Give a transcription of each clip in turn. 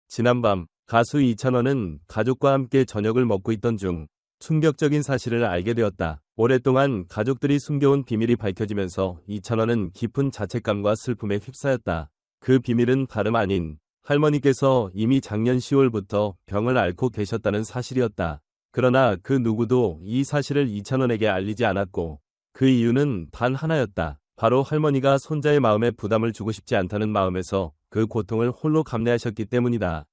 지난밤 가수 이찬원은 가족과 함께 저녁을 먹고 있던 중 충격적인 사실을 알게 되었다. 오랫동안 가족들이 숨겨온 비밀이 밝혀지면서 이찬원은 깊은 자책감과 슬픔에 휩싸였다. 그 비밀은 다름 아닌 할머니께서 이미 작년 10월부터 병을 앓고 계셨다는 사실이었다. 그러나 그 누구도 이 사실을 이찬원에게 알리지 않았고 그 이유는 단 하나였다. 바로 할머니가 손자의 마음에 부담을 주고 싶지 않다는 마음에서 그 고통을 홀로 감내하셨기 때문이다.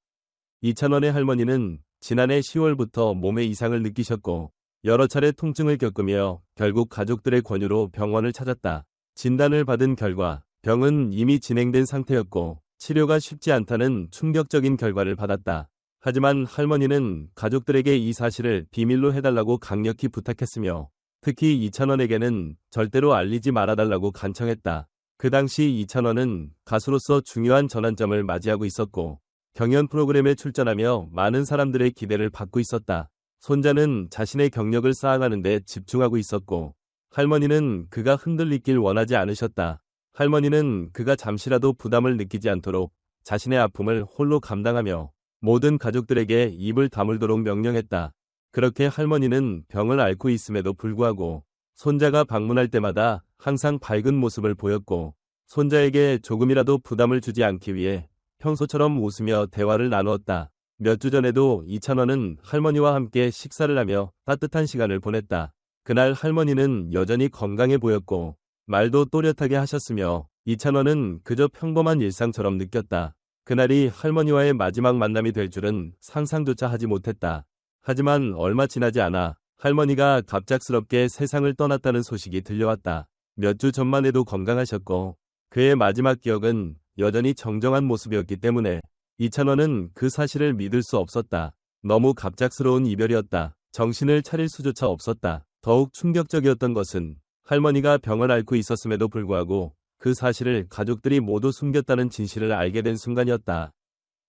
이찬원의 할머니는 지난해 10월부터 몸에 이상을 느끼셨고 여러 차례 통증을 겪으며 결국 가족들의 권유로 병원을 찾았다. 진단을 받은 결과 병은 이미 진행된 상태였고 치료가 쉽지 않다는 충격적인 결과를 받았다. 하지만 할머니는 가족들에게 이 사실을 비밀로 해달라고 강력히 부탁했으며 특히 이찬원에게는 절대로 알리지 말아달라고 간청했다. 그 당시 이찬원은 가수로서 중요한 전환점을 맞이하고 있었고 경연 프로그램에 출전하며 많은 사람들의 기대를 받고 있었다. 손자는 자신의 경력을 쌓아가는 데 집중하고 있었고 할머니는 그가 흔들리길 원하지 않으셨다. 할머니는 그가 잠시라도 부담을 느끼지 않도록 자신의 아픔을 홀로 감당하며 모든 가족들에게 입을 다물도록 명령했다. 그렇게 할머니는 병을 앓고 있음에도 불구하고 손자가 방문할 때마다 항상 밝은 모습을 보였고 손자에게 조금이라도 부담을 주지 않기 위해 평소처럼 웃으며 대화를 나누었다. 몇 주 전에도 이찬원은 할머니와 함께 식사를 하며 따뜻한 시간을 보냈다. 그날 할머니는 여전히 건강해 보였고 말도 또렷하게 하셨으며 이찬원은 그저 평범한 일상처럼 느꼈다. 그날이 할머니와의 마지막 만남이 될 줄은 상상조차 하지 못했다. 하지만 얼마 지나지 않아 할머니가 갑작스럽게 세상을 떠났다는 소식이 들려왔다. 몇 주 전만 해도 건강하셨고 그의 마지막 기억은 여전히 정정한 모습이었기 때문에 이찬원은 그 사실을 믿을 수 없었다. 너무 갑작스러운 이별이었다. 정신을 차릴 수조차 없었다. 더욱 충격적이었던 것은 할머니가 병을 앓고 있었음에도 불구하고 그 사실을 가족들이 모두 숨겼다는 진실을 알게 된 순간이었다.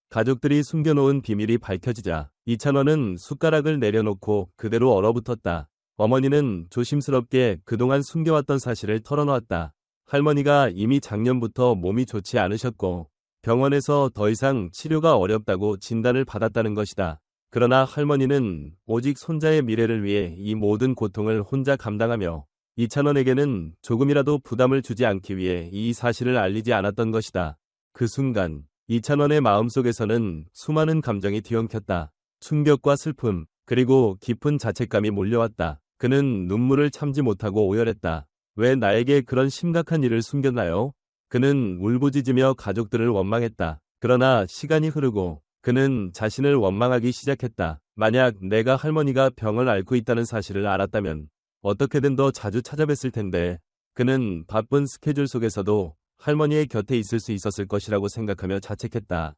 가족들이 숨겨놓은 비밀이 밝혀지자 이찬원은 숟가락을 내려놓고 그대로 얼어붙었다. 어머니는 조심스럽게 그동안 숨겨왔던 사실을 털어놓았다. 할머니가 이미 작년부터 몸이 좋지 않으셨고 병원에서 더 이상 치료가 어렵다고 진단을 받았다는 것이다. 그러나 할머니는 오직 손자의 미래를 위해 이 모든 고통을 혼자 감당하며 이찬원에게는 조금이라도 부담을 주지 않기 위해 이 사실을 알리지 않았던 것이다. 그 순간 이찬원의 마음속에서는 수많은 감정이 뒤엉켰다. 충격과 슬픔, 그리고 깊은 자책감이 몰려왔다. 그는 눈물을 참지 못하고 오열했다. 왜 나에게 그런 심각한 일을 숨겼나요? 그는 울부짖으며 가족들을 원망했다. 그러나 시간이 흐르고 그는 자신을 원망하기 시작했다. 만약 내가 할머니가 병을 앓고 있다는 사실을 알았다면 어떻게든 더 자주 찾아뵀을 텐데 그는 바쁜 스케줄 속에서도 할머니의 곁에 있을 수 있었을 것이라고 생각하며 자책했다.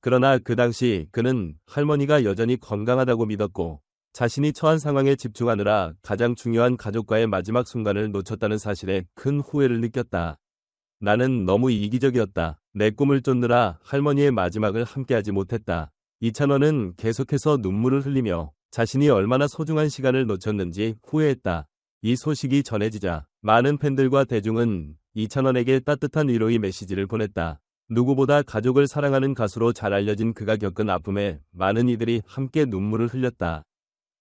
그러나 그 당시 그는 할머니가 여전히 건강하다고 믿었고 자신이 처한 상황에 집중하느라 가장 중요한 가족과의 마지막 순간을 놓쳤다는 사실에 큰 후회를 느꼈다. 나는 너무 이기적이었다. 내 꿈을 쫓느라 할머니의 마지막을 함께하지 못했다. 이찬원은 계속해서 눈물을 흘리며 자신이 얼마나 소중한 시간을 놓쳤는지 후회했다. 이 소식이 전해지자 많은 팬들과 대중은 이찬원에게 따뜻한 위로의 메시지를 보냈다. 누구보다 가족을 사랑하는 가수로 잘 알려진 그가 겪은 아픔에 많은 이들이 함께 눈물을 흘렸다.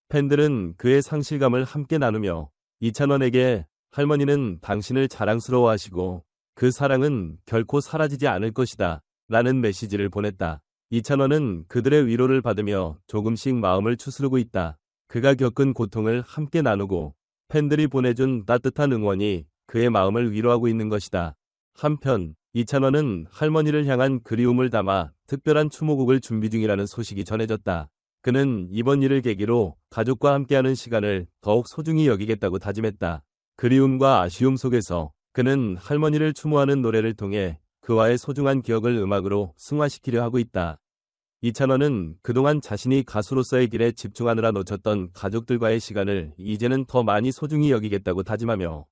팬들은 그의 상실감을 함께 나누며 이찬원에게 할머니는 당신을 자랑스러워하시고 그 사랑은 결코 사라지지 않을 것이다 라는 메시지를 보냈다. 이찬원은 그들의 위로를 받으며 조금씩 마음을 추스르고 있다. 그가 겪은 고통을 함께 나누고 팬들이 보내준 따뜻한 응원이 그의 마음을 위로하고 있는 것이다. 한편 이찬원은 할머니를 향한 그리움을 담아 특별한 추모곡을 준비 중이라는 소식이 전해졌다. 그는 이번 일을 계기로 가족과 함께하는 시간을 더욱 소중히 여기겠다고 다짐했다. 그리움과 아쉬움 속에서 그는 할머니를 추모하는 노래를 통해 그와의 소중한 기억을 음악으로 승화시키려 하고 있다. 이찬원은 그동안 자신이 가수로서의 길에 집중하느라 놓쳤던 가족들과의 시간을 이제는 더 많이 소중히 여기겠다고 다짐하며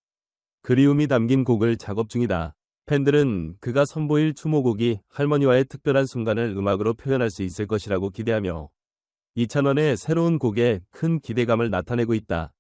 그리움이 담긴 곡을 작업 중이다. 팬들은 그가 선보일 추모곡이 할머니와의 특별한 순간을 음악으로 표현할 수 있을 것이라고 기대하며 이찬원의 새로운 곡에 큰 기대감을 나타내고 있다.